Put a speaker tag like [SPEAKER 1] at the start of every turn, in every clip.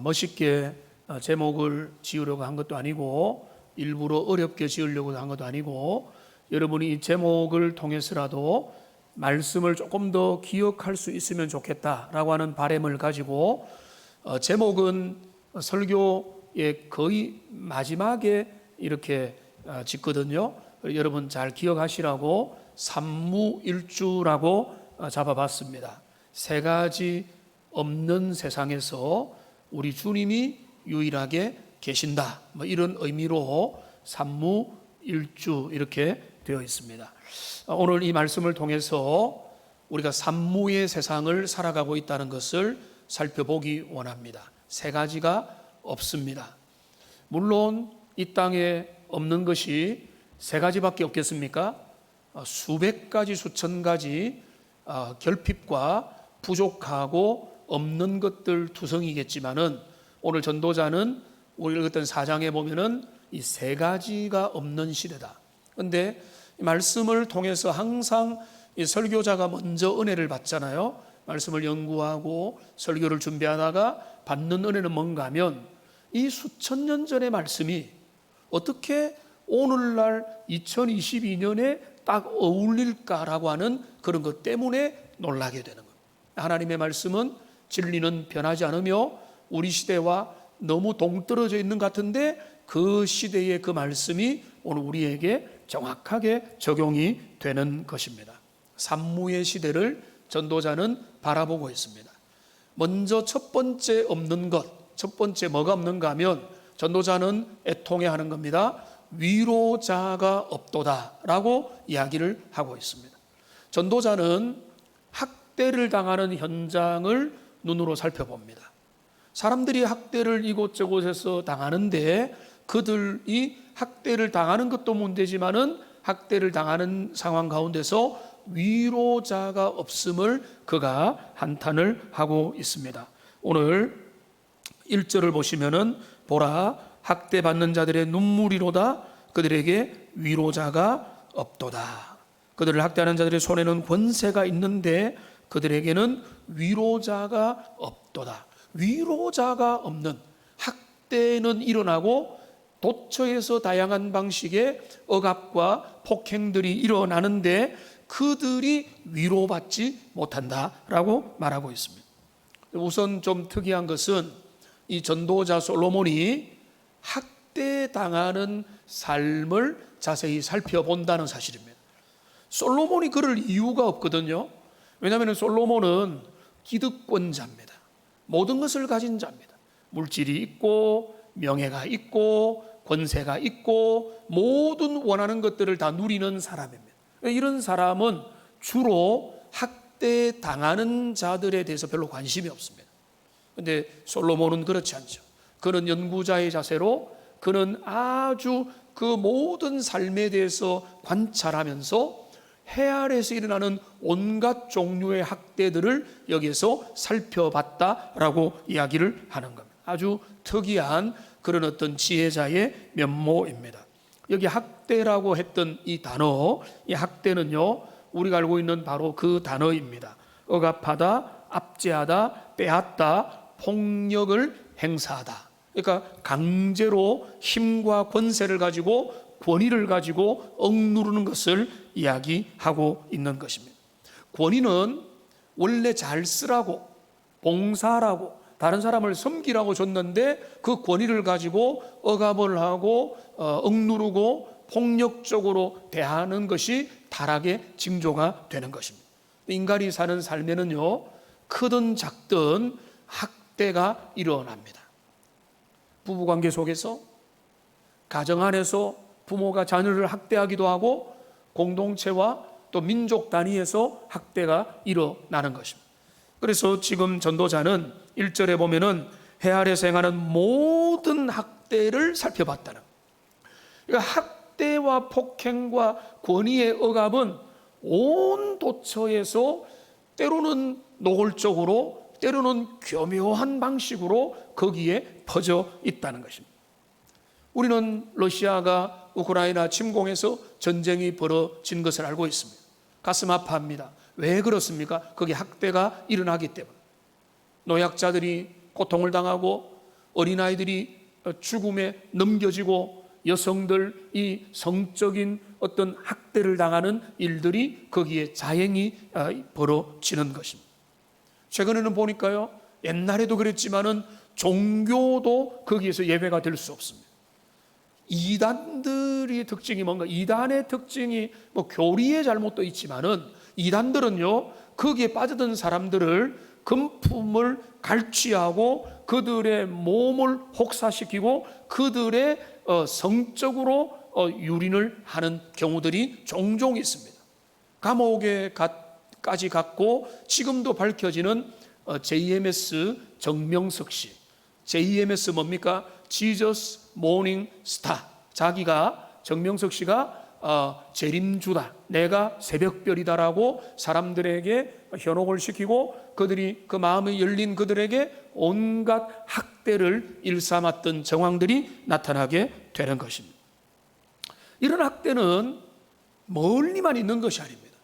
[SPEAKER 1] 멋있게 제목을 지으려고 한 것도 아니고 일부러 어렵게 지으려고 한 것도 아니고 여러분이 이 제목을 통해서라도 말씀을 조금 더 기억할 수 있으면 좋겠다라고 하는 바람을 가지고 제목은 설교의 거의 마지막에 이렇게 짓거든요. 여러분 잘 기억하시라고 삼무일주라고 잡아봤습니다. 세 가지 없는 세상에서 우리 주님이 유일하게 계신다, 이런 의미로 삼무일주 이렇게 되어 있습니다. 오늘 이 말씀을 통해서 우리가 삼무의 세상을 살아가고 있다는 것을 살펴보기 원합니다. 세 가지가 없습니다. 물론 이 땅에 없는 것이 세 가지밖에 없겠습니까? 수백 가지, 수천 가지 결핍과 부족하고 없는 것들 투성이겠지만은 오늘 전도자는 우리 읽었던 4장에 보면은 이 세 가지가 없는 시대다. 그런데 말씀을 통해서 항상 이 설교자가 먼저 은혜를 받잖아요. 말씀을 연구하고 설교를 준비하다가 받는 은혜는 뭔가 하면 이 수천 년 전의 말씀이 어떻게 오늘날 2022년에 딱 어울릴까라고 하는 그런 것 때문에 놀라게 되는 겁니다. 하나님의 말씀은 진리는 변하지 않으며 우리 시대와 너무 동떨어져 있는 것 같은데 그 시대의 그 말씀이 오늘 우리에게 정확하게 적용이 되는 것입니다. 삼무의 시대를 전도자는 바라보고 있습니다. 먼저 첫 번째 없는 것, 첫 번째 뭐가 없는가 하면 전도자는 애통해 하는 겁니다. 위로자가 없도다 라고 이야기를 하고 있습니다. 전도자는 학대를 당하는 현장을 눈으로 살펴봅니다. 사람들이 학대를 이곳저곳에서 당하는데 그들이 학대를 당하는 것도 문제지만은 학대를 당하는 상황 가운데서 위로자가 없음을 그가 한탄을 하고 있습니다. 오늘 1절을 보시면은 보라 학대받는 자들의 눈물이로다 그들에게 위로자가 없도다. 그들을 학대하는 자들의 손에는 권세가 있는데 그들에게는 위로자가 없도다. 위로자가 없는, 학대는 일어나고 도처에서 다양한 방식의 억압과 폭행들이 일어나는데 그들이 위로받지 못한다라고 말하고 있습니다. 우선 좀 특이한 것은 이 전도자 솔로몬이 학대당하는 삶을 자세히 살펴본다는 사실입니다. 솔로몬이 그럴 이유가 없거든요. 왜냐하면 솔로몬은 기득권자입니다. 모든 것을 가진 자입니다. 물질이 있고 명예가 있고 권세가 있고 모든 원하는 것들을 다 누리는 사람입니다. 이런 사람은 주로 학대당하는 자들에 대해서 별로 관심이 없습니다. 그런데 솔로몬은 그렇지 않죠. 그는 연구자의 자세로 그는 아주 그 모든 삶에 대해서 관찰하면서 해 아래에서 일어나는 온갖 종류의 학대들을 여기에서 살펴봤다라고 이야기를 하는 겁니다. 아주 특이한 그런 어떤 지혜자의 면모입니다. 여기 학대라고 했던 이 단어, 이 학대는요 우리가 알고 있는 바로 그 단어입니다. 억압하다, 압제하다, 빼앗다, 폭력을 행사하다. 그러니까 강제로 힘과 권세를 가지고 권위를 가지고 억누르는 것을 이야기하고 있는 것입니다. 권위는 원래 잘 쓰라고, 봉사하라고, 다른 사람을 섬기라고 줬는데 그 권위를 가지고 억압을 하고 억누르고 폭력적으로 대하는 것이 타락의 징조가 되는 것입니다. 인간이 사는 삶에는요 크든 작든 학대가 일어납니다. 부부관계 속에서, 가정 안에서 부모가 자녀를 학대하기도 하고 공동체와 또 민족 단위에서 학대가 일어나는 것입니다. 그래서 지금 전도자는 1절에 보면은 해 아래에서 행하는 모든 학대를 살펴봤다는, 그러니까 학대와 폭행과 권위의 억압은 온 도처에서 때로는 노골적으로 때로는 교묘한 방식으로 거기에 퍼져 있다는 것입니다. 우리는 러시아가 우크라이나 침공해서 전쟁이 벌어진 것을 알고 있습니다. 가슴 아파합니다. 왜 그렇습니까? 거기 학대가 일어나기 때문에 노약자들이 고통을 당하고 어린아이들이 죽음에 넘겨지고 여성들 이 성적인 어떤 학대를 당하는 일들이 거기에 자행이 벌어지는 것입니다. 최근에는 보니까요, 옛날에도 그랬지만은 종교도 거기에서 예외가 될 수 없습니다. 이단들의 특징이 뭔가, 이단의 특징이 뭐 교리의 잘못도 있지만은 이단들은요, 거기에 빠져든 사람들을 금품을 갈취하고 그들의 몸을 혹사시키고 그들의 성적으로 유린을 하는 경우들이 종종 있습니다. 감옥에까지 갔고 지금도 밝혀지는 JMS 정명석 씨. JMS 뭡니까? Jesus Morning Star. 자기가, 정명석 씨가 재림주다, 내가 새벽별이다라고 사람들에게 현혹을 시키고 그들이 그 마음이 열린 그들에게 온갖 학대를 일삼았던 정황들이 나타나게 되는 것입니다. 이런 학대는 멀리만 있는 것이 아닙니다.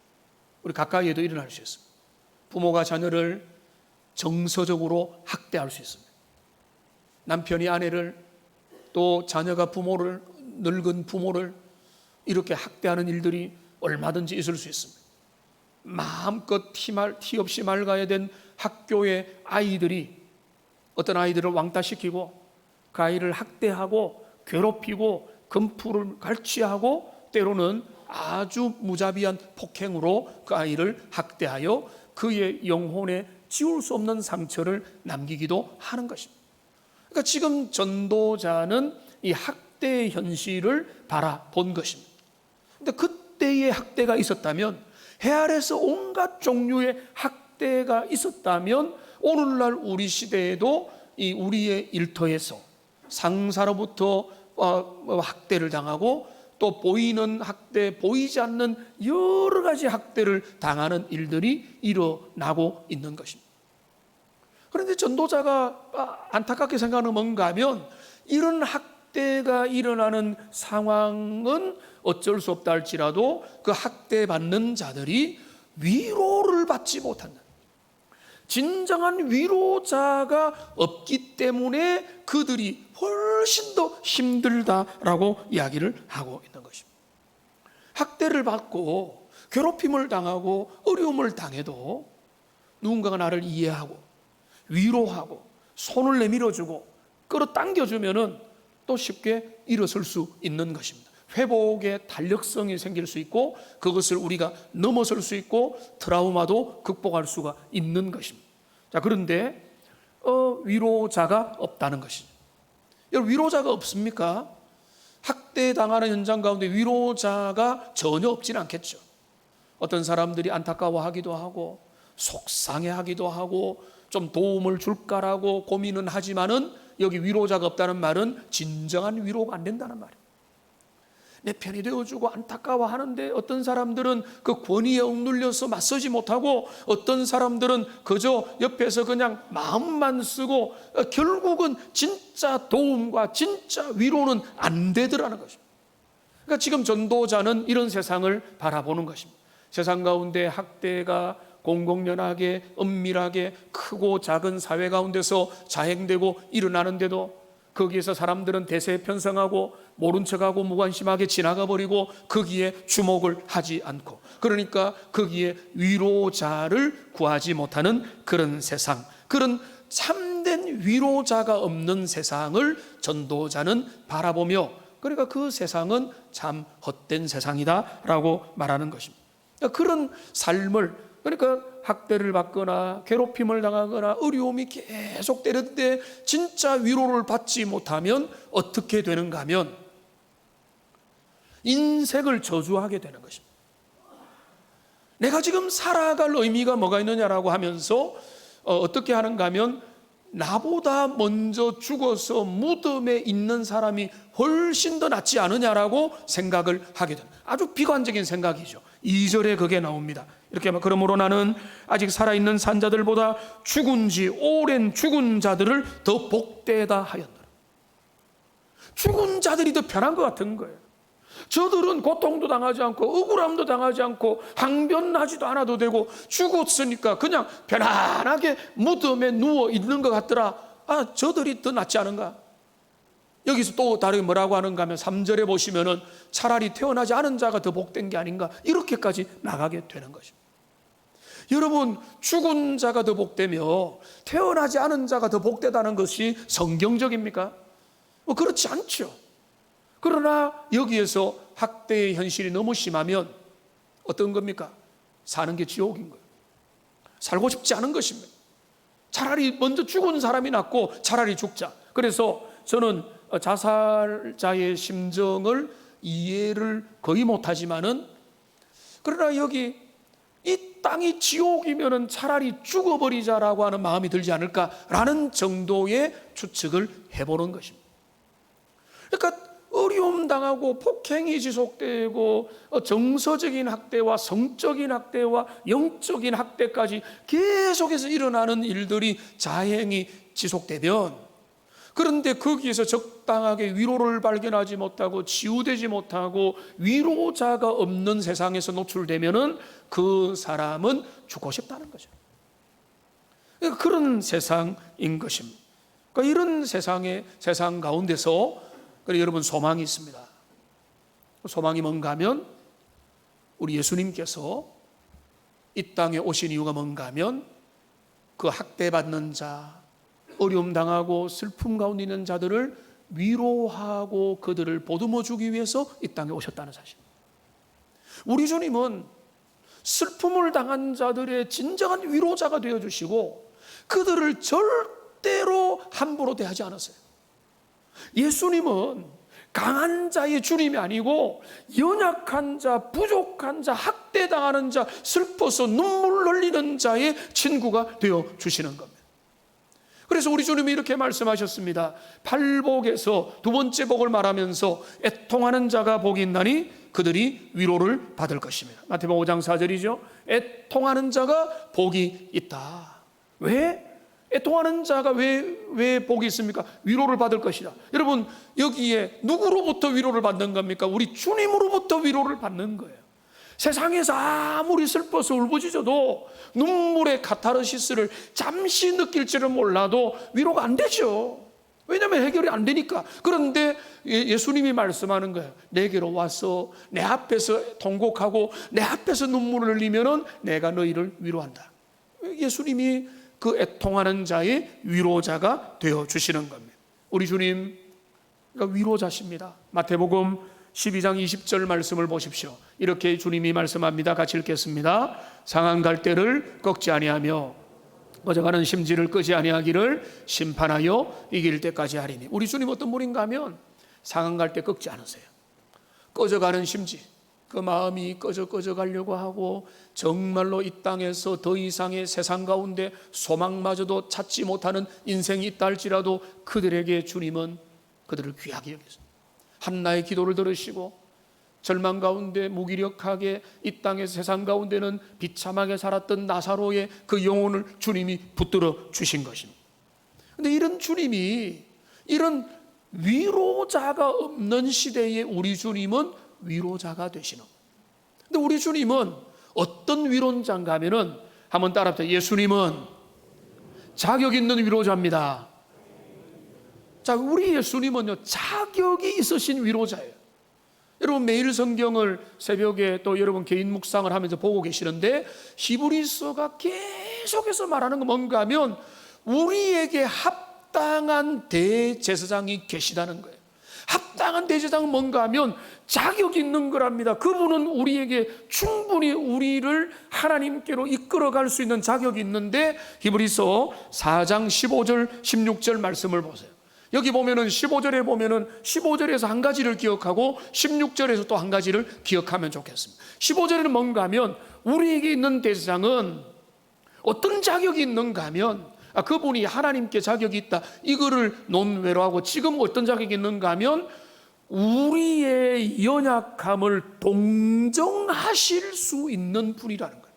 [SPEAKER 1] 우리 가까이에도 일어날 수 있습니다. 부모가 자녀를 정서적으로 학대할 수 있습니다. 남편이 아내를, 또 자녀가 부모를, 늙은 부모를 이렇게 학대하는 일들이 얼마든지 있을 수 있습니다. 마음껏 티 없이 맑아야 된 학교의 아이들이 어떤 아이들을 왕따시키고 그 아이를 학대하고 괴롭히고 금풀을 갈취하고 때로는 아주 무자비한 폭행으로 그 아이를 학대하여 그의 영혼에 지울 수 없는 상처를 남기기도 하는 것입니다. 그러니까 지금 전도자는 이 학대의 현실을 바라본 것입니다. 근데 그때의 학대가 있었다면, 해 아래서 온갖 종류의 학대가 있었다면 오늘날 우리 시대에도 이 우리의 일터에서 상사로부터 학대를 당하고 또 보이는 학대, 보이지 않는 여러 가지 학대를 당하는 일들이 일어나고 있는 것입니다. 그런데 전도자가 안타깝게 생각하는 뭔가 하면, 이런 학대가 일어나는 상황은 어쩔 수 없다 할지라도 그 학대받는 자들이 위로를 받지 못한다, 진정한 위로자가 없기 때문에 그들이 훨씬 더 힘들다라고 이야기를 하고 있는 것입니다. 학대를 받고 괴롭힘을 당하고 어려움을 당해도 누군가가 나를 이해하고 위로하고 손을 내밀어주고 끌어당겨주면은 또 쉽게 일어설 수 있는 것입니다. 회복의 탄력성이 생길 수 있고 그것을 우리가 넘어설 수 있고 트라우마도 극복할 수가 있는 것입니다. 자, 그런데 위로자가 없다는 것이죠. 여러분, 위로자가 없습니까? 학대당하는 현장 가운데 위로자가 전혀 없지는 않겠죠. 어떤 사람들이 안타까워하기도 하고 속상해하기도 하고 좀 도움을 줄까라고 고민은 하지만은 여기 위로자가 없다는 말은 진정한 위로가 안 된다는 말이에요. 내 편이 되어주고 안타까워하는데 어떤 사람들은 그 권위에 억눌려서 맞서지 못하고 어떤 사람들은 그저 옆에서 그냥 마음만 쓰고 결국은 진짜 도움과 진짜 위로는 안 되더라는 것입니다. 그러니까 지금 전도자는 이런 세상을 바라보는 것입니다. 세상 가운데 학대가 공공연하게 은밀하게 크고 작은 사회 가운데서 자행되고 일어나는데도 거기에서 사람들은 대세편성하고 모른 척하고 무관심하게 지나가 버리고 거기에 주목을 하지 않고, 그러니까 거기에 위로자를 구하지 못하는 그런 세상, 그런 참된 위로자가 없는 세상을 전도자는 바라보며, 그러니까 그 세상은 참 헛된 세상이다라고 말하는 것입니다. 그런 삶을, 그러니까 학대를 받거나 괴롭힘을 당하거나 어려움이 계속 때렸는데 진짜 위로를 받지 못하면 어떻게 되는가 하면 인생을 저주하게 되는 것입니다. 내가 지금 살아갈 의미가 뭐가 있느냐라고 하면서 어떻게 하는가 하면 나보다 먼저 죽어서 무덤에 있는 사람이 훨씬 더 낫지 않으냐라고 생각을 하게 됩니다. 아주 비관적인 생각이죠. 2절에 그게 나옵니다. 이렇게 그러므로 나는 아직 살아있는 산자들보다 죽은 지 오랜 죽은 자들을 더 복되다 하였노라. 죽은 자들이 더 편한 것 같은 거예요. 저들은 고통도 당하지 않고 억울함도 당하지 않고 항변하지도 않아도 되고 죽었으니까 그냥 편안하게 무덤에 누워 있는 것 같더라. 저들이 더 낫지 않은가? 여기서 또 다르게 뭐라고 하는가 하면 3절에 보시면은 차라리 태어나지 않은 자가 더 복된 게 아닌가, 이렇게까지 나가게 되는 것입니다. 여러분, 죽은 자가 더 복되며 태어나지 않은 자가 더 복되다는 것이 성경적입니까? 그렇지 않죠. 그러나 여기에서 학대의 현실이 너무 심하면 어떤 겁니까? 사는 게 지옥인 거예요. 살고 싶지 않은 것입니다. 차라리 먼저 죽은 사람이 낫고 차라리 죽자. 그래서 저는 자살자의 심정을 이해를 거의 못하지만은, 그러나 여기 이 땅이 지옥이면은 차라리 죽어버리자라고 하는 마음이 들지 않을까라는 정도의 추측을 해보는 것입니다. 그러니까 어려움 당하고 폭행이 지속되고 정서적인 학대와 성적인 학대와 영적인 학대까지 계속해서 일어나는 일들이 자행이 지속되면, 그런데 거기에서 적당하게 위로를 발견하지 못하고 치유되지 못하고 위로자가 없는 세상에서 노출되면은 그 사람은 죽고 싶다는 거죠. 그러니까 그런 세상인 것입니다. 그러니까 이런 세상 가운데서 여러분, 소망이 있습니다. 소망이 뭔가 하면 우리 예수님께서 이 땅에 오신 이유가 뭔가 하면 그 학대받는 자, 어려움 당하고 슬픔 가운데 있는 자들을 위로하고 그들을 보듬어 주기 위해서 이 땅에 오셨다는 사실. 우리 주님은 슬픔을 당한 자들의 진정한 위로자가 되어주시고 그들을 절대로 함부로 대하지 않았어요. 예수님은 강한 자의 주님이 아니고 연약한 자, 부족한 자, 학대당하는 자, 슬퍼서 눈물 흘리는 자의 친구가 되어주시는 겁니다. 그래서 우리 주님이 이렇게 말씀하셨습니다. 팔복에서 두 번째 복을 말하면서 애통하는 자가 복이 있나니 그들이 위로를 받을 것입니다. 마태복음 5장 4절이죠. 애통하는 자가 복이 있다. 왜? 애통하는 자가 왜 복이 있습니까? 위로를 받을 것이다. 여러분, 여기에 누구로부터 위로를 받는 겁니까? 우리 주님으로부터 위로를 받는 거예요. 세상에서 아무리 슬퍼서 울부짖어도 눈물의 카타르시스를 잠시 느낄지는 몰라도 위로가 안 되죠. 왜냐하면 해결이 안 되니까. 그런데 예수님이 말씀하는 거예요. 내게로 와서 내 앞에서 통곡하고 내 앞에서 눈물을 흘리면은 내가 너희를 위로한다. 예수님이 그 애통하는 자의 위로자가 되어주시는 겁니다. 우리 주님 위로자십니다. 마태복음 12장 20절 말씀을 보십시오. 이렇게 주님이 말씀합니다. 같이 읽겠습니다. 상한 갈대를 꺾지 아니하며 꺼져가는 심지를 끄지 아니하기를 심판하여 이길 때까지 하리니. 우리 주님 어떤 분인가 하면 상한 갈대 꺾지 않으세요. 꺼져가는 심지, 그 마음이 꺼져 가려고 하고 정말로 이 땅에서 더 이상의 세상 가운데 소망마저도 찾지 못하는 인생이 있다 할지라도 그들에게 주님은 그들을 귀하게 여기십니다. 한나의 기도를 들으시고 절망 가운데 무기력하게 이 땅의 세상 가운데는 비참하게 살았던 나사로의 그 영혼을 주님이 붙들어 주신 것입니다. 그런데 이런 주님이, 이런 위로자가 없는 시대에 우리 주님은 위로자가 되시는 거예요. 근데 우리 주님은 어떤 위로자인가 하면은 한번 따라합시다. 예수님은 자격 있는 위로자입니다. 자, 우리 예수님은요, 자격이 있으신 위로자예요. 여러분, 매일 성경을 새벽에 또 여러분 개인 묵상을 하면서 보고 계시는데 히브리서가 계속해서 말하는 건 뭔가 하면 우리에게 합당한 대제사장이 계시다는 거예요. 합당한 대제사장은 뭔가 하면 자격 있는 거랍니다. 그분은 우리에게 충분히 우리를 하나님께로 이끌어갈 수 있는 자격이 있는데, 히브리서 4장 15절 16절 말씀을 보세요. 여기 보면은 15절에 보면은 15절에서 한 가지를 기억하고 16절에서 또 한 가지를 기억하면 좋겠습니다. 15절에는 뭔가 하면 우리에게 있는 대제사장은 어떤 자격이 있는가 하면 그분이 하나님께 자격이 있다, 이거를 논외로 하고, 지금 어떤 자격이 있는가 하면 우리의 연약함을 동정하실 수 있는 분이라는 거예요.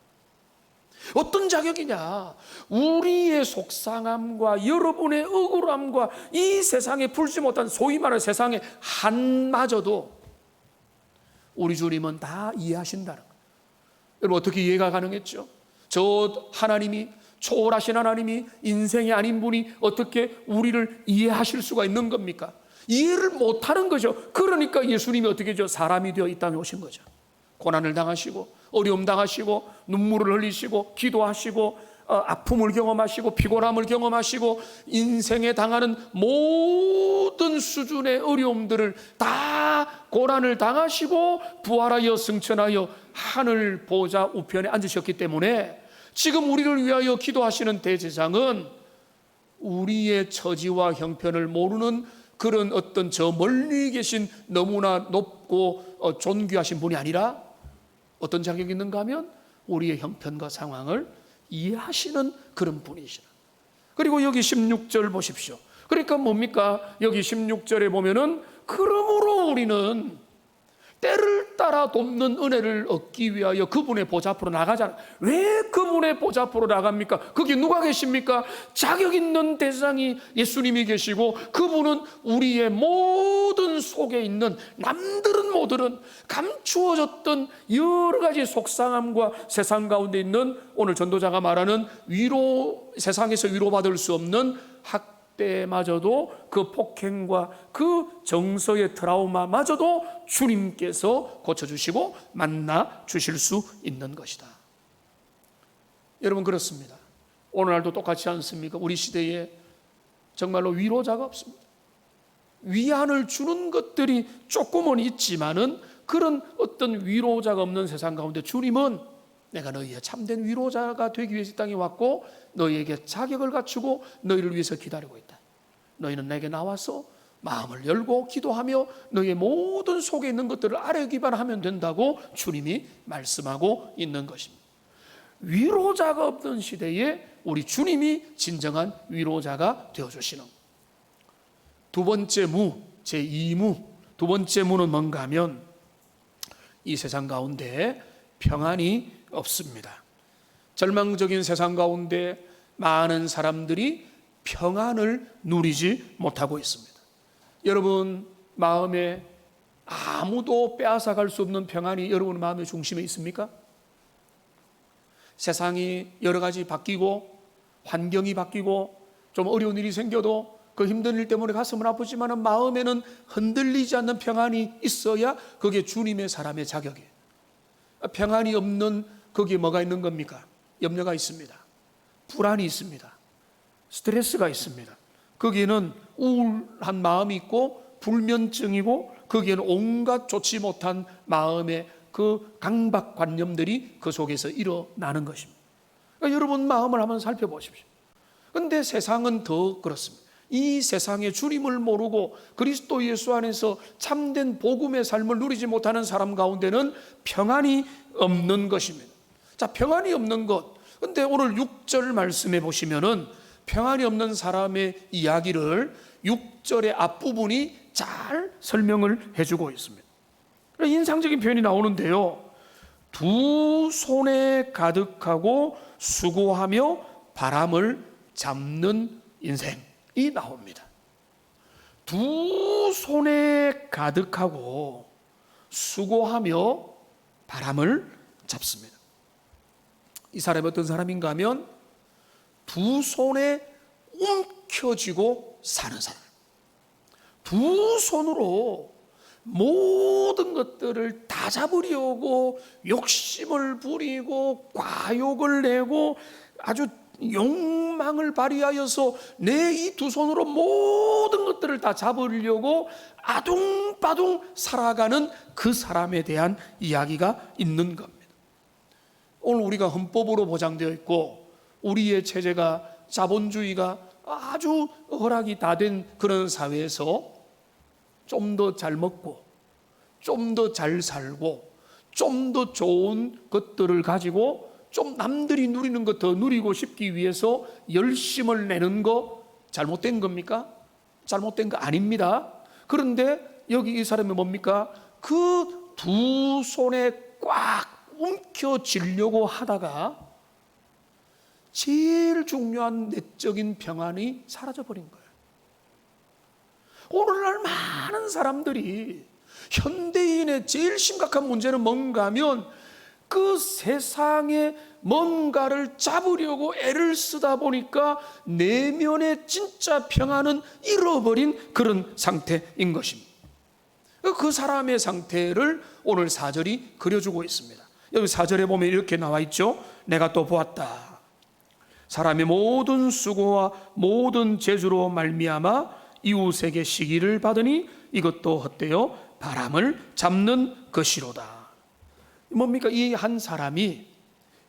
[SPEAKER 1] 어떤 자격이냐? 우리의 속상함과 여러분의 억울함과 이 세상에 풀지 못한 소위 말하는 세상의 한마저도 우리 주님은 다 이해하신다는 거예요. 여러분, 어떻게 이해가 가능했죠? 저 하나님이 초월하신 하나님이 인생이 아닌 분이 어떻게 우리를 이해하실 수가 있는 겁니까? 이해를 못하는 거죠. 그러니까 예수님이 어떻게 하죠? 사람이 되어 이 땅에 오신 거죠. 고난을 당하시고 어려움 당하시고 눈물을 흘리시고 기도하시고 아픔을 경험하시고 피곤함을 경험하시고 인생에 당하는 모든 수준의 어려움들을 다 고난을 당하시고 부활하여 승천하여 하늘 보좌 우편에 앉으셨기 때문에 지금 우리를 위하여 기도하시는 대제사장은 우리의 처지와 형편을 모르는 그런 어떤 저 멀리 계신 너무나 높고 존귀하신 분이 아니라 어떤 자격이 있는가 하면 우리의 형편과 상황을 이해하시는 그런 분이시라. 그리고 여기 16절 보십시오. 그러니까 뭡니까? 여기 16절에 보면은 그러므로 우리는 때를 따라 돕는 은혜를 얻기 위하여 그분의 보좌 앞으로 나가잖아요. 왜 그분의 보좌 앞으로 나갑니까? 거기 누가 계십니까? 자격 있는 대상이 예수님이 계시고 그분은 우리의 모든 속에 있는 남들은 모들은 감추어졌던 여러 가지 속상함과 세상 가운데 있는 오늘 전도자가 말하는 세상에서 위로받을 수 없는 때마저도 그 폭행과 그 정서의 트라우마마저도 주님께서 고쳐주시고 만나 주실 수 있는 것이다. 여러분 그렇습니다. 오늘날도 똑같지 않습니까? 우리 시대에 정말로 위로자가 없습니다. 위안을 주는 것들이 조금은 있지만은 그런 어떤 위로자가 없는 세상 가운데 주님은 내가 너희의 참된 위로자가 되기 위해서 이 땅에 왔고 너희에게 자격을 갖추고 너희를 위해서 기다리고 있다. 너희는 내게 나와서 마음을 열고 기도하며 너희의 모든 속에 있는 것들을 아뢰기만 하면 된다고 주님이 말씀하고 있는 것입니다. 위로자가 없는 시대에 우리 주님이 진정한 위로자가 되어주시는 두 번째 무, 제2무 두 번째 무는 뭔가 하면 이 세상 가운데 평안이 없습니다. 절망적인 세상 가운데 많은 사람들이 평안을 누리지 못하고 있습니다. 여러분 마음에 아무도 빼앗아갈 수 없는 평안이 여러분 마음의 중심에 있습니까? 세상이 여러 가지 바뀌고 환경이 바뀌고 좀 어려운 일이 생겨도 그 힘든 일 때문에 가슴은 아프지만 마음에는 흔들리지 않는 평안이 있어야 그게 주님의 사람의 자격이에요. 평안이 없는 거기에 뭐가 있는 겁니까? 염려가 있습니다. 불안이 있습니다. 스트레스가 있습니다. 거기에는 우울한 마음이 있고 불면증이고 거기에는 온갖 좋지 못한 마음의 그 강박관념들이 그 속에서 일어나는 것입니다. 그러니까 여러분 마음을 한번 살펴보십시오. 그런데 세상은 더 그렇습니다. 이 세상에 주님을 모르고 그리스도 예수 안에서 참된 복음의 삶을 누리지 못하는 사람 가운데는 평안이 없는 것입니다. 자, 평안이 없는 것. 근데 오늘 6절 말씀해 보시면은 평안이 없는 사람의 이야기를 6절의 앞부분이 잘 설명을 해주고 있습니다. 인상적인 표현이 나오는데요. 두 손에 가득하고 수고하며 바람을 잡는 인생이 나옵니다. 두 손에 가득하고 수고하며 바람을 잡습니다. 이 사람이 어떤 사람인가 하면 두 손에 움켜쥐고 사는 사람. 두 손으로 모든 것들을 다 잡으려고 욕심을 부리고 과욕을 내고 아주 욕망을 발휘하여서 내 이 두 손으로 모든 것들을 다 잡으려고 아둥바둥 살아가는 그 사람에 대한 이야기가 있는 겁니다. 오늘 우리가 헌법으로 보장되어 있고 우리의 체제가 자본주의가 아주 허락이 다 된 그런 사회에서 좀 더 잘 먹고 좀 더 잘 살고 좀 더 좋은 것들을 가지고 좀 남들이 누리는 것 더 누리고 싶기 위해서 열심을 내는 거 잘못된 겁니까? 잘못된 거 아닙니다. 그런데 여기 이 사람이 뭡니까? 그 두 손에 꽉 움켜쥐려고 하다가 제일 중요한 내적인 평안이 사라져버린 거예요. 오늘날 많은 사람들이 현대인의 제일 심각한 문제는 뭔가 하면 그 세상에 뭔가를 잡으려고 애를 쓰다 보니까 내면의 진짜 평안은 잃어버린 그런 상태인 것입니다. 그 사람의 상태를 오늘 4절이 그려주고 있습니다. 여기 4절에 보면 이렇게 나와 있죠. 내가 또 보았다. 사람의 모든 수고와 모든 재주로 말미암아 이웃에게 시기를 받으니 이것도 헛되어 바람을 잡는 것이로다. 뭡니까? 이 한 사람이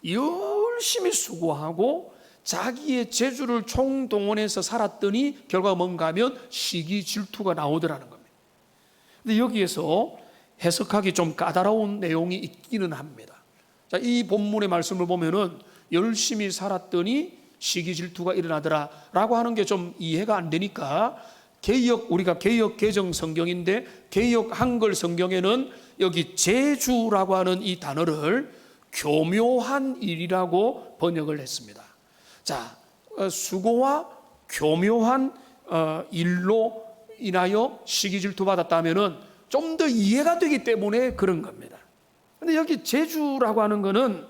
[SPEAKER 1] 열심히 수고하고 자기의 재주를 총동원해서 살았더니 결과가 뭔가 하면 시기 질투가 나오더라는 겁니다. 근데 여기에서 해석하기 좀 까다로운 내용이 있기는 합니다. 자, 이 본문의 말씀을 보면은 열심히 살았더니 시기 질투가 일어나더라 라고 하는 게 좀 이해가 안 되니까 우리가 개역 개정 성경인데 개역 한글 성경에는 여기 재주라고 하는 이 단어를 교묘한 일이라고 번역을 했습니다. 자, 수고와 교묘한 일로 인하여 시기 질투 받았다면은 좀 더 이해가 되기 때문에 그런 겁니다. 근데 여기 재주라고 하는 거는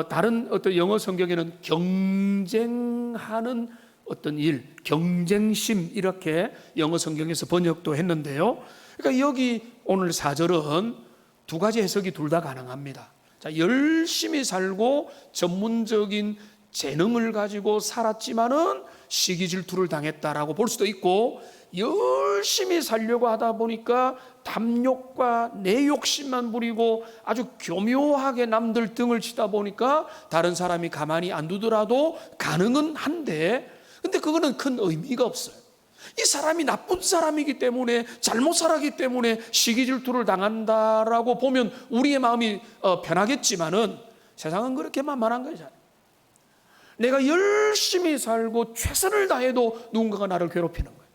[SPEAKER 1] 다른 어떤 영어 성경에는 경쟁하는 어떤 일, 경쟁심 이렇게 영어 성경에서 번역도 했는데요. 그러니까 여기 오늘 4절은 두 가지 해석이 둘 다 가능합니다. 자, 열심히 살고 전문적인 재능을 가지고 살았지만은 시기 질투를 당했다라고 볼 수도 있고, 열심히 살려고 하다 보니까 탐욕과 내 욕심만 부리고 아주 교묘하게 남들 등을 치다 보니까 다른 사람이 가만히 안 두더라도 가능은 한데, 근데 그거는 큰 의미가 없어요. 이 사람이 나쁜 사람이기 때문에, 잘못 살았기 때문에 시기 질투를 당한다라고 보면 우리의 마음이 편하겠지만은 세상은 그렇게 만만한 거잖아요. 내가 열심히 살고 최선을 다해도 누군가가 나를 괴롭히는 거예요.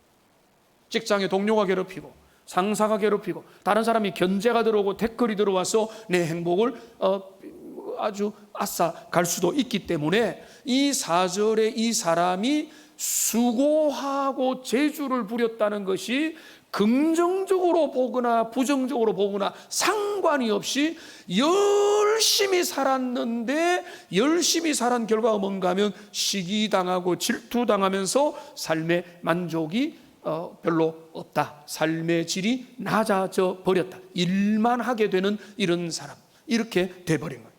[SPEAKER 1] 직장의 동료가 괴롭히고 상사가 괴롭히고 다른 사람이 견제가 들어오고 댓글이 들어와서 내 행복을 아주 아싸 갈 수도 있기 때문에 이 4절에 이 사람이 수고하고 재주를 부렸다는 것이 긍정적으로 보거나 부정적으로 보거나 상관이 없이 열심히 살았는데, 열심히 살한 결과가 뭔가 하면 시기당하고 질투당하면서 삶의 만족이 별로 없다, 삶의 질이 낮아져 버렸다, 일만 하게 되는 이런 사람, 이렇게 돼버린 거예요.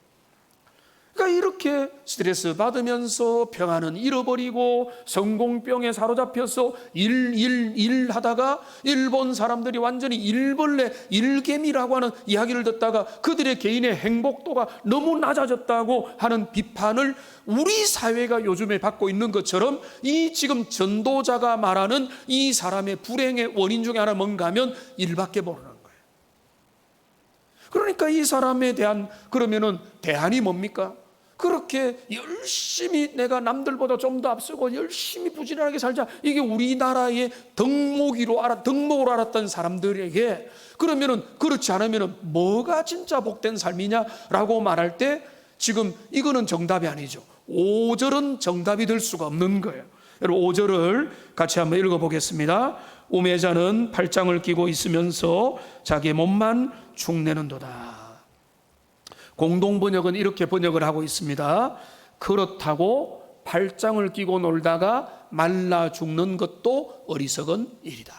[SPEAKER 1] 그러니까 이렇게 스트레스 받으면서 평안은 잃어버리고 성공병에 사로잡혀서 일 하다가 일본 사람들이 완전히 일벌레, 일개미라고 하는 이야기를 듣다가 그들의 개인의 행복도가 너무 낮아졌다고 하는 비판을 우리 사회가 요즘에 받고 있는 것처럼, 이 지금 전도자가 말하는 이 사람의 불행의 원인 중에 하나 뭔가 하면 일밖에 모르는 거예요. 그러니까 이 사람에 대한 그러면은 대안이 뭡니까? 그렇게 열심히 내가 남들보다 좀 더 앞서고 열심히 부지런하게 살자, 이게 우리나라의 덕목으로 알았던 사람들에게 그러면은 그렇지 않으면은 뭐가 진짜 복된 삶이냐라고 말할 때 지금 이거는 정답이 아니죠. 5절은 정답이 될 수가 없는 거예요. 여러분 5절을 같이 한번 읽어보겠습니다. 우매자는 팔짱을 끼고 있으면서 자기의 몸만 축내는도다. 공동번역은 이렇게 번역을 하고 있습니다. 그렇다고 팔짱을 끼고 놀다가 말라 죽는 것도 어리석은 일이다.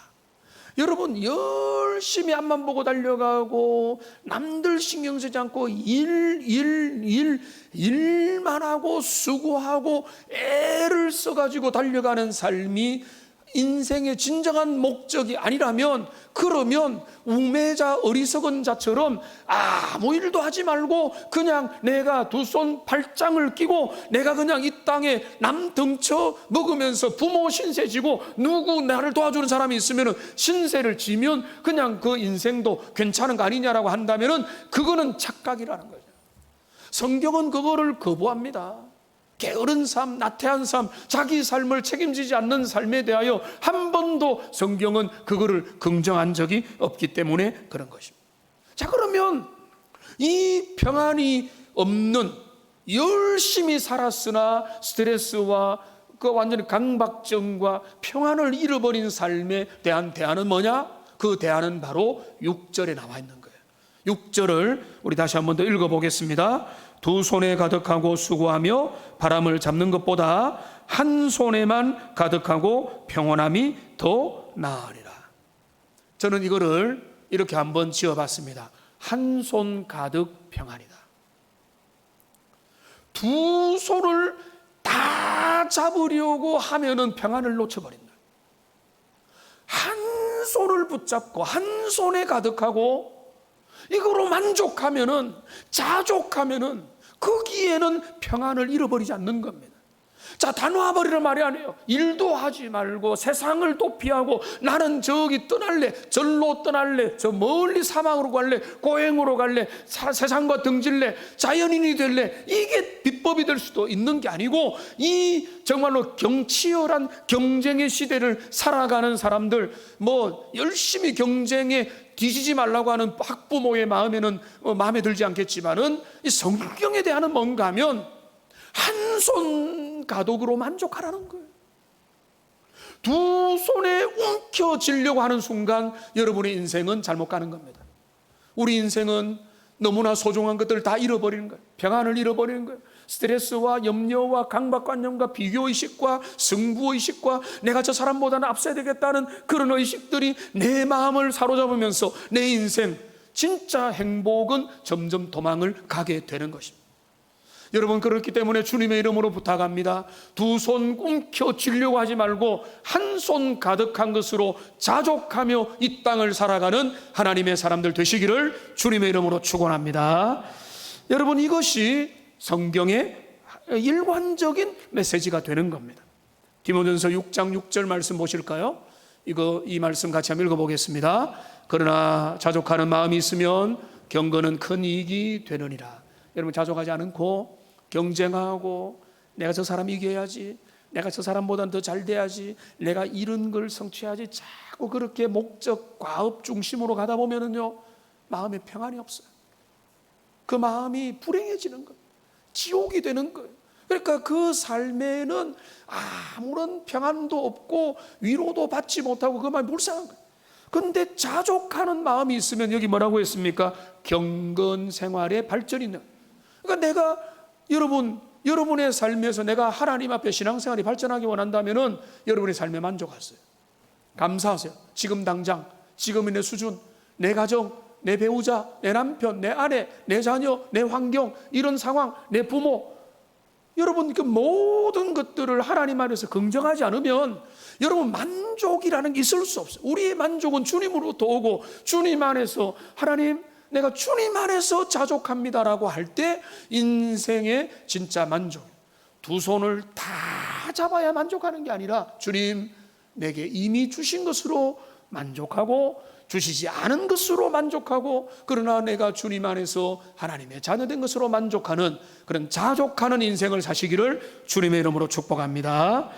[SPEAKER 1] 여러분, 열심히 앞만 보고 달려가고 남들 신경 쓰지 않고 일만 하고 수고하고 애를 써가지고 달려가는 삶이 인생의 진정한 목적이 아니라면, 그러면 우매자 어리석은 자처럼 아무 일도 하지 말고 그냥 내가 두 손 팔짱을 끼고 내가 그냥 이 땅에 남 등쳐 먹으면서 부모 신세 지고 누구 나를 도와주는 사람이 있으면 신세를 지면 그냥 그 인생도 괜찮은 거 아니냐라고 한다면 그거는 착각이라는 거죠. 성경은 그거를 거부합니다. 게으른 삶, 나태한 삶, 자기 삶을 책임지지 않는 삶에 대하여 한 번도 성경은 그거를 긍정한 적이 없기 때문에 그런 것입니다. 자, 그러면 이 평안이 없는, 열심히 살았으나 스트레스와 그 완전히 강박증과 평안을 잃어버린 삶에 대한 대안은 뭐냐? 그 대안은 바로 6절에 나와 있는 거예요. 6절을 우리 다시 한번 더 읽어보겠습니다. 두 손에 가득하고 수고하며 바람을 잡는 것보다 한 손에만 가득하고 평온함이 더 나으리라. 저는 이거를 이렇게 한번 지어봤습니다. 한 손 가득 평안이다. 두 손을 다 잡으려고 하면은 평안을 놓쳐버린다. 한 손을 붙잡고 한 손에 가득하고 이거로 만족하면은, 자족하면은 거기에는 평안을 잃어버리지 않는 겁니다. 자, 다 놓아버리는 말이 아니에요. 일도 하지 말고 세상을 도피하고 나는 저기 떠날래, 절로 떠날래, 저 멀리 사막으로 갈래, 고행으로 갈래, 세상과 등질래, 자연인이 될래, 이게 비법이 될 수도 있는 게 아니고, 이 정말로 치열한 경쟁의 시대를 살아가는 사람들, 뭐 열심히 경쟁에 뒤지지 말라고 하는 학부모의 마음에는 마음에 들지 않겠지만은, 이 성경에 대한 뭔가 하면 한 손 가독으로 만족하라는 거예요. 두 손에 움켜쥐려고 하는 순간 여러분의 인생은 잘못 가는 겁니다. 우리 인생은 너무나 소중한 것들을 다 잃어버리는 거예요. 평안을 잃어버리는 거예요. 스트레스와 염려와 강박관념과 비교의식과 승부의식과 내가 저 사람보다는 앞서야 되겠다는 그런 의식들이 내 마음을 사로잡으면서 내 인생, 진짜 행복은 점점 도망을 가게 되는 것입니다. 여러분, 그렇기 때문에 주님의 이름으로 부탁합니다. 두 손 움켜쥐려고 하지 말고 한 손 가득한 것으로 자족하며 이 땅을 살아가는 하나님의 사람들 되시기를 주님의 이름으로 축원합니다. 여러분, 이것이 성경의 일관적인 메시지가 되는 겁니다. 디모데전서 6장 6절 말씀 보실까요? 이 말씀 같이 한번 읽어보겠습니다. 그러나 자족하는 마음이 있으면 경건은 큰 이익이 되느니라. 여러분, 자족하지 않고 경쟁하고 내가 저 사람 이겨야지, 내가 저 사람보다는 더 잘 돼야지, 내가 이런 걸 성취해야지, 자꾸 그렇게 목적, 과업 중심으로 가다 보면은요, 마음에 평안이 없어요. 그 마음이 불행해지는 거예요. 지옥이 되는 거예요. 그러니까 그 삶에는 아무런 평안도 없고 위로도 받지 못하고 그 마음이 불쌍한 거예요. 그런데 자족하는 마음이 있으면 여기 뭐라고 했습니까? 경건 생활의 발전이 있는 거예요. 그러니까 내가 여러분의 삶에서 내가 하나님 앞에 신앙생활이 발전하기 원한다면은 여러분의 삶에 만족하세요. 감사하세요. 지금 당장, 지금의 내 수준, 내 가정, 내 배우자, 내 남편, 내 아내, 내 자녀, 내 환경, 이런 상황, 내 부모, 여러분 그 모든 것들을 하나님 안에서 긍정하지 않으면 여러분 만족이라는 게 있을 수 없어요. 우리의 만족은 주님으로부터 오고, 주님 안에서 하나님, 내가 주님 안에서 자족합니다라고 할 때 인생의 진짜 만족, 두 손을 다 잡아야 만족하는 게 아니라 주님 내게 이미 주신 것으로 만족하고 주시지 않은 것으로 만족하고, 그러나 내가 주님 안에서 하나님의 자녀된 것으로 만족하는 그런 자족하는 인생을 사시기를 주님의 이름으로 축복합니다.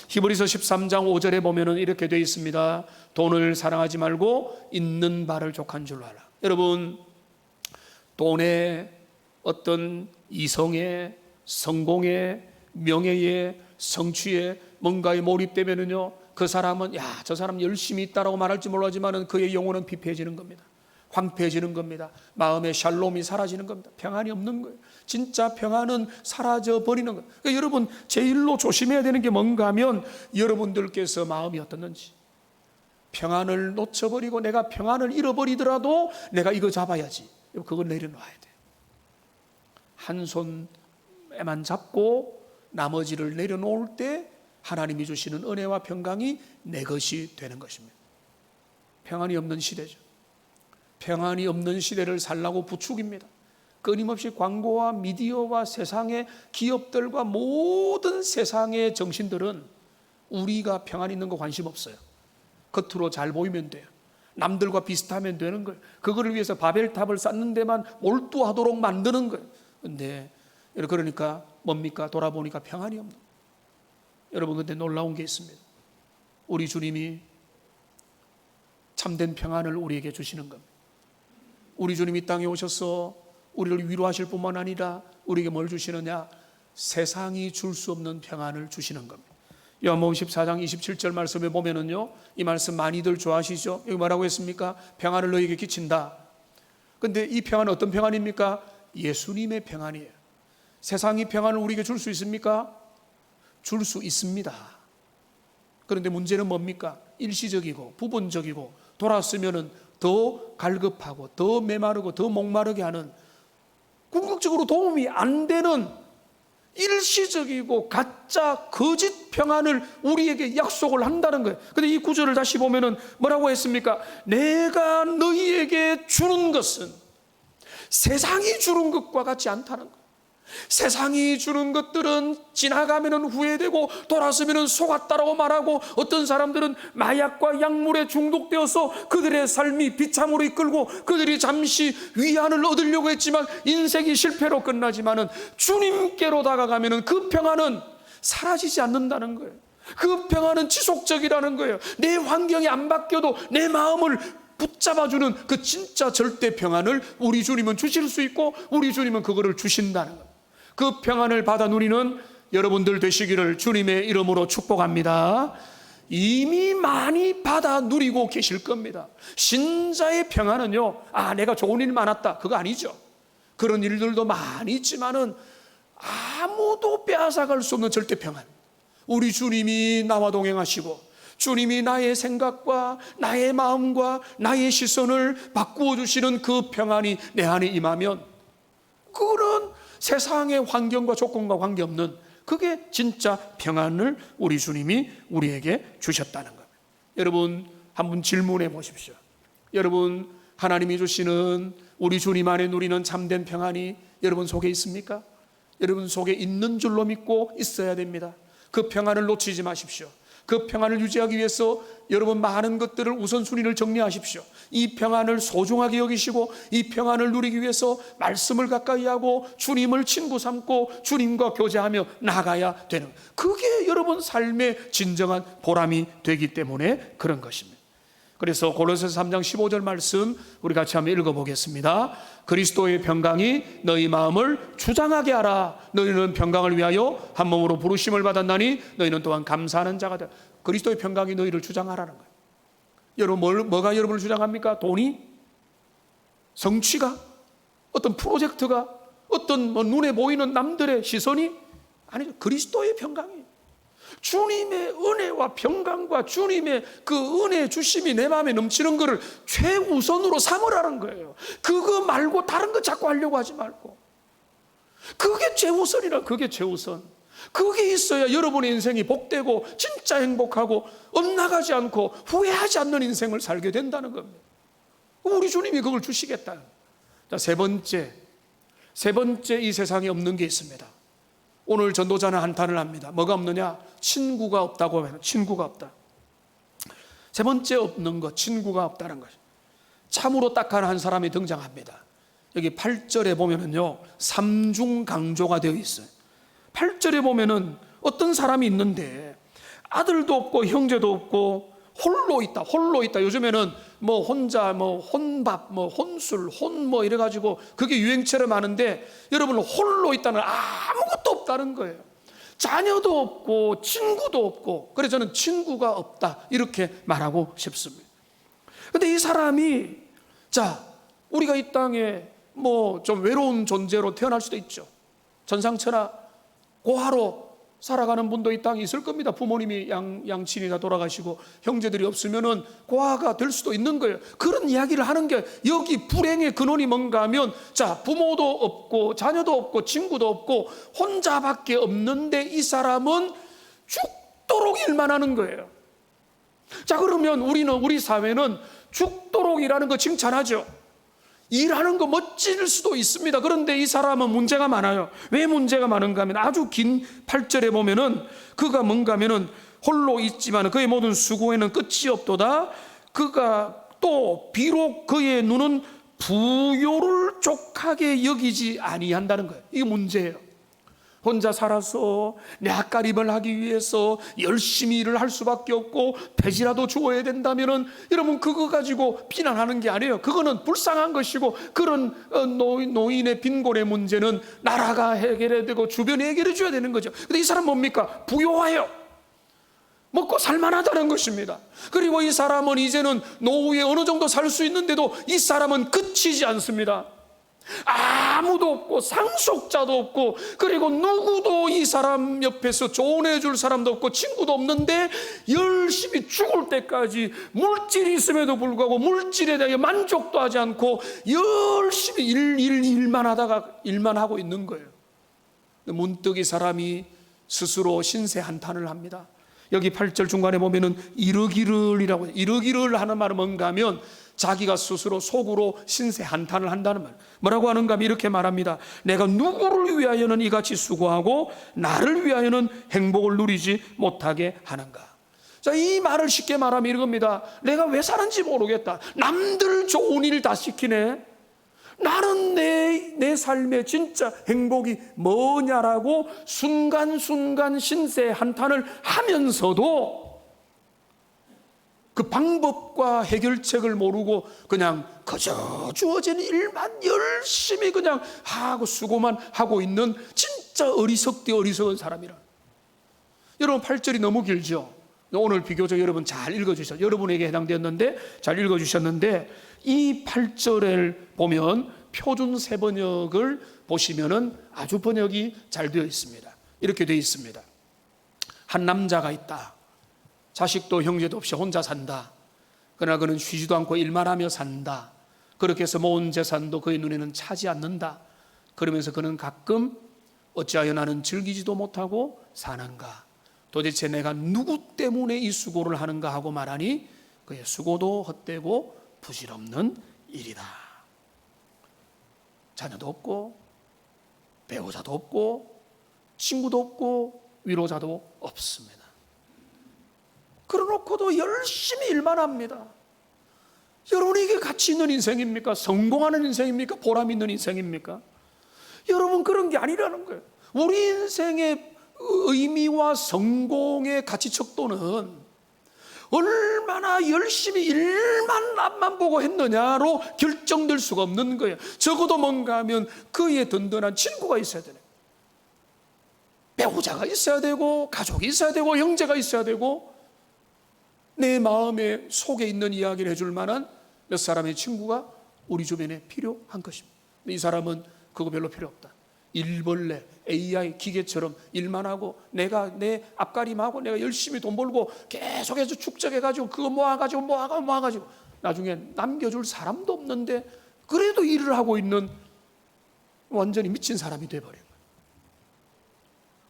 [SPEAKER 1] 히브리서 13장 5절에 보면은 이렇게 되어 있습니다. 돈을 사랑하지 말고 있는 바를 족한 줄로 알아. 여러분, 돈에, 어떤 이성에, 성공에, 명예에, 성취에 뭔가에 몰입되면은요, 그 사람은 저 사람 열심히 있다라고 말할지 몰라지만은 그의 영혼은 피폐해지는 겁니다. 황폐해지는 겁니다. 마음의 샬롬이 사라지는 겁니다. 평안이 없는 거예요. 진짜 평안은 사라져 버리는 거예요. 그러니까 여러분, 제일로 조심해야 되는 게 뭔가 하면 여러분들께서 마음이 어떻는지, 평안을 놓쳐버리고 내가 평안을 잃어버리더라도 내가 이거 잡아야지, 그걸 내려놔야 돼요. 한 손에만 잡고 나머지를 내려놓을 때 하나님이 주시는 은혜와 평강이 내 것이 되는 것입니다. 평안이 없는 시대죠. 평안이 없는 시대를 살라고 부축입니다. 끊임없이 광고와 미디어와 세상의 기업들과 모든 세상의 정신들은 우리가 평안 있는 거 관심 없어요. 겉으로 잘 보이면 돼요. 남들과 비슷하면 되는 거예요. 그거를 위해서 바벨탑을 쌓는 데만 몰두하도록 만드는 거예요. 그런데 그러니까 뭡니까? 돌아보니까 평안이 없는 거예요. 여러분, 근데 놀라운 게 있습니다. 우리 주님이 참된 평안을 우리에게 주시는 겁니다. 우리 주님이 땅에 오셔서 우리를 위로하실 뿐만 아니라 우리에게 뭘 주시느냐? 세상이 줄 수 없는 평안을 주시는 겁니다. 요한복음 14장 27절 말씀에 보면은요, 이 말씀 많이들 좋아하시죠? 여기 뭐라고 했습니까? 평안을 너희에게 끼친다. 근데 이 평안은 어떤 평안입니까? 예수님의 평안이에요. 세상이 평안을 우리에게 줄 수 있습니까? 줄 수 있습니다. 그런데 문제는 뭡니까? 일시적이고 부분적이고 돌아서면은 더 갈급하고 더 메마르고 더 목마르게 하는, 궁극적으로 도움이 안 되는 일시적이고 가짜 거짓 평안을 우리에게 약속을 한다는 거예요. 근데 이 구절을 다시 보면은 뭐라고 했습니까? 내가 너희에게 주는 것은 세상이 주는 것과 같지 않다는 거예요. 세상이 주는 것들은 지나가면은 후회되고 돌아서면은 속았다라고 말하고, 어떤 사람들은 마약과 약물에 중독되어서 그들의 삶이 비참으로 이끌고 그들이 잠시 위안을 얻으려고 했지만 인생이 실패로 끝나지만은 주님께로 다가가면은 그 평안은 사라지지 않는다는 거예요. 그 평안은 지속적이라는 거예요. 내 환경이 안 바뀌어도 내 마음을 붙잡아주는 그 진짜 절대 평안을 우리 주님은 주실 수 있고, 우리 주님은 그거를 주신다는 거예요. 그 평안을 받아 누리는 여러분들 되시기를 주님의 이름으로 축복합니다. 이미 많이 받아 누리고 계실 겁니다. 신자의 평안은요, 내가 좋은 일 많았다, 그거 아니죠. 그런 일들도 많이 있지만은 아무도 빼앗아갈 수 없는 절대 평안. 우리 주님이 나와 동행하시고 주님이 나의 생각과 나의 마음과 나의 시선을 바꾸어 주시는 그 평안이 내 안에 임하면, 그거는 세상의 환경과 조건과 관계없는, 그게 진짜 평안을 우리 주님이 우리에게 주셨다는 겁니다. 여러분, 한번 질문해 보십시오. 여러분, 하나님이 주시는 우리 주님 안에 누리는 참된 평안이 여러분 속에 있습니까? 여러분 속에 있는 줄로 믿고 있어야 됩니다. 그 평안을 놓치지 마십시오. 그 평안을 유지하기 위해서 여러분 많은 것들을 우선순위를 정리하십시오. 이 평안을 소중하게 여기시고 이 평안을 누리기 위해서 말씀을 가까이 하고 주님을 친구 삼고 주님과 교제하며 나가야 되는, 그게 여러분 삶의 진정한 보람이 되기 때문에 그런 것입니다. 그래서 골로새서 3장 15절 말씀 우리 같이 한번 읽어보겠습니다. 그리스도의 평강이 너희 마음을 주장하게 하라. 너희는 평강을 위하여 한 몸으로 부르심을 받았나니 너희는 또한 감사하는 자가 되라. 그리스도의 평강이 너희를 주장하라는 거예요. 여러분, 뭐가 여러분을 주장합니까? 돈이? 성취가? 어떤 프로젝트가? 어떤 눈에 보이는 남들의 시선이? 아니죠. 그리스도의 평강이, 주님의 은혜와 평강과 주님의 그 은혜 주심이 내 마음에 넘치는 것을 최우선으로 삼으라는 거예요. 그거 말고 다른 거 자꾸 하려고 하지 말고, 그게 최우선이라. 그게 최우선. 그게 있어야 여러분의 인생이 복되고 진짜 행복하고 엇나가지 않고 후회하지 않는 인생을 살게 된다는 겁니다. 우리 주님이 그걸 주시겠다. 자, 세 번째 이 세상에 없는 게 있습니다. 오늘 전도자는 한탄을 합니다. 뭐가 없느냐? 친구가 없다고 해요. 친구가 없다. 세 번째 없는 것, 친구가 없다는 것. 참으로 딱한 한 사람이 등장합니다. 여기 8절에 보면은요, 삼중 강조가 되어 있어요. 8절에 보면은 어떤 사람이 있는데 아들도 없고 형제도 없고 홀로 있다. 요즘에는 뭐 혼자, 뭐 혼밥, 뭐 혼술, 뭐 이래가지고 그게 유행처럼 하는데, 여러분 홀로 있다는 아무것도 없다는 거예요. 자녀도 없고 친구도 없고. 그래서 저는 친구가 없다 이렇게 말하고 싶습니다. 근데 이 사람이, 자, 우리가 이 땅에 뭐 좀 외로운 존재로 태어날 수도 있죠. 전상처나 고아로 살아가는 분도 이 땅에 있을 겁니다. 부모님이 양친이 다 돌아가시고 형제들이 없으면은 고아가 될 수도 있는 거예요. 그런 이야기를 하는 게, 여기 불행의 근원이 뭔가 하면, 자, 부모도 없고 자녀도 없고 친구도 없고 혼자밖에 없는데 이 사람은 죽도록 일만 하는 거예요. 자, 그러면 우리 사회는 죽도록 일하는 거 칭찬하죠. 일하는 거 멋질 수도 있습니다. 그런데 이 사람은 문제가 많아요. 왜 문제가 많은가 하면, 아주 긴 8절에 보면은 그가 뭔가 하면은 홀로 있지만 그의 모든 수고에는 끝이 없도다. 그가 또 비록 그의 눈은 부요를 족하게 여기지 아니한다는 거예요. 이게 문제예요. 혼자 살아서 낯가림을 하기 위해서 열심히 일을 할 수밖에 없고 배지라도 주어야 된다면은, 여러분 그거 가지고 비난하는 게 아니에요. 그거는 불쌍한 것이고, 그런 노인의 빈곤의 문제는 나라가 해결해야 되고 주변이 해결해 줘야 되는 거죠. 근데 이 사람 뭡니까? 부요해요. 먹고 살만하다는 것입니다. 그리고 이 사람은 이제는 노후에 어느 정도 살 수 있는데도 이 사람은 그치지 않습니다. 아무도 없고 상속자도 없고, 그리고 누구도 이 사람 옆에서 조언해 줄 사람도 없고 친구도 없는데 열심히 죽을 때까지 물질이 있음에도 불구하고 물질에 대해 만족도 하지 않고 열심히 일만 하고 있는 거예요. 문득 이 사람이 스스로 신세 한탄을 합니다. 여기 8절 중간에 보면은 이러기를이라고 해요. 이러기를 하는 말은 뭔가 하면 자기가 스스로 속으로 신세 한탄을 한다는 말. 뭐라고 하는가 하면 이렇게 말합니다. 내가 누구를 위하여는 이같이 수고하고 나를 위하여는 행복을 누리지 못하게 하는가. 자, 이 말을 쉽게 말하면 이겁니다. 내가 왜 사는지 모르겠다. 남들 좋은 일 다 시키네. 나는 내 삶의 진짜 행복이 뭐냐라고 순간순간 신세 한탄을 하면서도 그 방법과 해결책을 모르고 그냥 그저 주어진 일만 열심히 그냥 하고 수고만 하고 있는 진짜 어리석은 사람이라. 여러분 8절이 너무 길죠. 오늘 비교적 여러분 잘 읽어주셨어요. 여러분에게 해당되었는데 잘 읽어주셨는데, 이 8절을 보면 표준 세번역을 보시면은 아주 번역이 잘 되어 있습니다. 이렇게 되어 있습니다. 한 남자가 있다. 자식도 형제도 없이 혼자 산다. 그러나 그는 쉬지도 않고 일만 하며 산다. 그렇게 해서 모은 재산도 그의 눈에는 차지 않는다. 그러면서 그는 가끔 어찌하여 나는 즐기지도 못하고 사는가? 도대체 내가 누구 때문에 이 수고를 하는가 하고 말하니 그의 수고도 헛되고 부질없는 일이다. 자녀도 없고 배우자도 없고 친구도 없고 위로자도 없습니다. 그러놓고도 열심히 일만 합니다. 여러분, 이게 가치 있는 인생입니까? 성공하는 인생입니까? 보람 있는 인생입니까? 여러분, 그런 게 아니라는 거예요. 우리 인생의 의미와 성공의 가치 척도는 얼마나 열심히 일만 앞만 보고 했느냐로 결정될 수가 없는 거예요. 적어도 뭔가 하면 그의 든든한 친구가 있어야 되네. 배우자가 있어야 되고 가족이 있어야 되고 형제가 있어야 되고 내 마음의 속에 있는 이야기를 해줄 만한 몇 사람의 친구가 우리 주변에 필요한 것입니다. 이 사람은 그거 별로 필요 없다. 일벌레, AI, 기계처럼 일만 하고 내가 내 앞가림하고 내가 열심히 돈 벌고 계속해서 축적해가지고 그거 모아가지고 나중에 남겨줄 사람도 없는데 그래도 일을 하고 있는 완전히 미친 사람이 돼버린 거예요.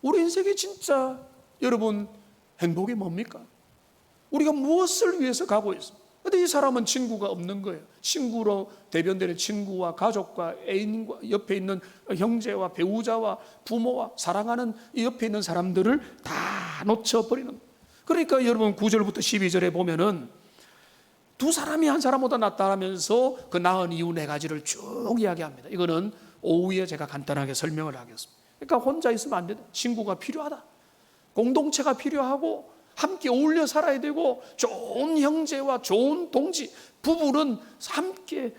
[SPEAKER 1] 우리 인생에 진짜 여러분 행복이 뭡니까? 우리가 무엇을 위해서 가고 있습니까? 근데 이 사람은 친구가 없는 거예요. 친구로 대변되는 친구와 가족과 애인과 옆에 있는 형제와 배우자와 부모와 사랑하는 이 옆에 있는 사람들을 다 놓쳐버리는 거예요. 그러니까 여러분 9절부터 12절에 보면은 두 사람이 한 사람보다 낫다 하면서 그 나은 이유 네 가지를 쭉 이야기합니다. 이거는 오후에 제가 간단하게 설명을 하겠습니다. 그러니까 혼자 있으면 안 된다. 친구가 필요하다. 공동체가 필요하고 함께 어울려 살아야 되고 좋은 형제와 좋은 동지, 부부는 함께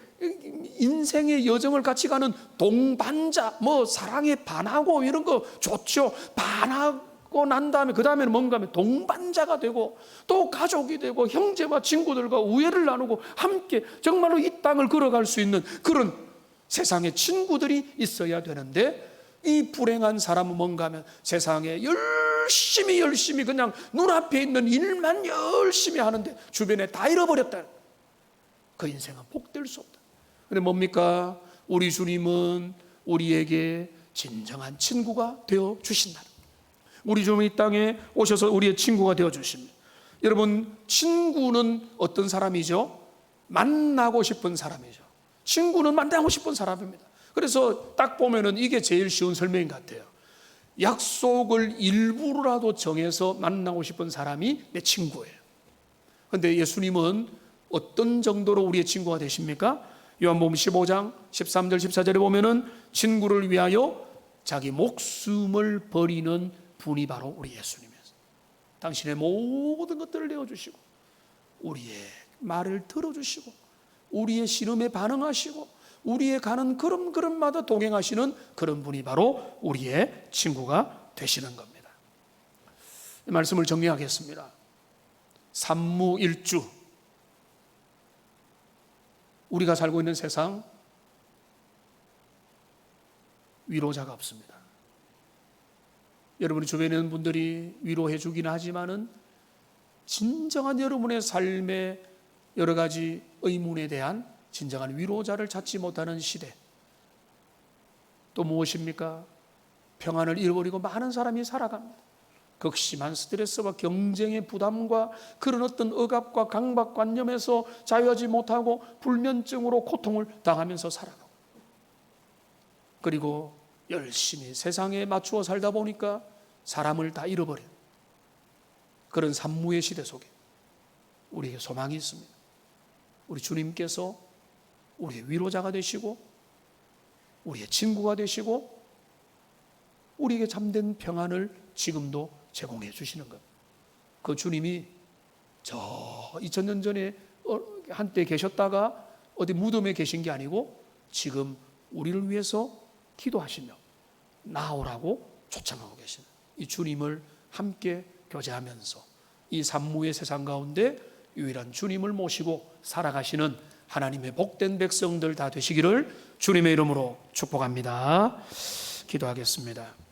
[SPEAKER 1] 인생의 여정을 같이 가는 동반자, 뭐 사랑에 반하고 이런 거 좋죠. 반하고 난 다음에 그 다음에는 뭔가 하면 동반자가 되고 또 가족이 되고 형제와 친구들과 우애를 나누고 함께 정말로 이 땅을 걸어갈 수 있는 그런 세상에 친구들이 있어야 되는데, 이 불행한 사람은 뭔가 하면 세상에 열심히 그냥 눈앞에 있는 일만 열심히 하는데 주변에 다 잃어버렸다. 그 인생은 복될 수 없다. 근데 뭡니까? 우리 주님은 우리에게 진정한 친구가 되어 주신다. 우리 주님이 이 땅에 오셔서 우리의 친구가 되어 주십니다. 여러분, 친구는 어떤 사람이죠? 만나고 싶은 사람이죠. 친구는 만나고 싶은 사람입니다. 그래서 딱 보면은 이게 제일 쉬운 설명인 것 같아요. 약속을 일부라도 정해서 만나고 싶은 사람이 내 친구예요. 그런데 예수님은 어떤 정도로 우리의 친구가 되십니까? 요한복음 15장 13절 14절에 보면은 친구를 위하여 자기 목숨을 버리는 분이 바로 우리 예수님이었어요. 당신의 모든 것들을 내어주시고 우리의 말을 들어주시고 우리의 시름에 반응하시고 우리의 가는 걸음걸음마다 동행하시는 그런 분이 바로 우리의 친구가 되시는 겁니다. 이 말씀을 정리하겠습니다. 삼무일주, 우리가 살고 있는 세상 위로자가 없습니다. 여러분이 주변에 있는 분들이 위로해 주긴 하지만은 진정한 여러분의 삶의 여러 가지 의문에 대한 진정한 위로자를 찾지 못하는 시대. 또 무엇입니까? 평안을 잃어버리고 많은 사람이 살아갑니다. 극심한 스트레스와 경쟁의 부담과 그런 어떤 억압과 강박관념에서 자유하지 못하고 불면증으로 고통을 당하면서 살아가고, 그리고 열심히 세상에 맞추어 살다 보니까 사람을 다 잃어버린 그런 산무의 시대 속에 우리에게 소망이 있습니다. 우리 주님께서 우리의 위로자가 되시고 우리의 친구가 되시고 우리에게 참된 평안을 지금도 제공해 주시는 것. 그 주님이 저 2000년 전에 한때 계셨다가 어디 무덤에 계신 게 아니고 지금 우리를 위해서 기도하시며 나오라고 초청하고 계시는 이 주님을 함께 교제하면서 이 산무의 세상 가운데 유일한 주님을 모시고 살아가시는 하나님의 복된 백성들 다 되시기를 주님의 이름으로 축복합니다. 기도하겠습니다.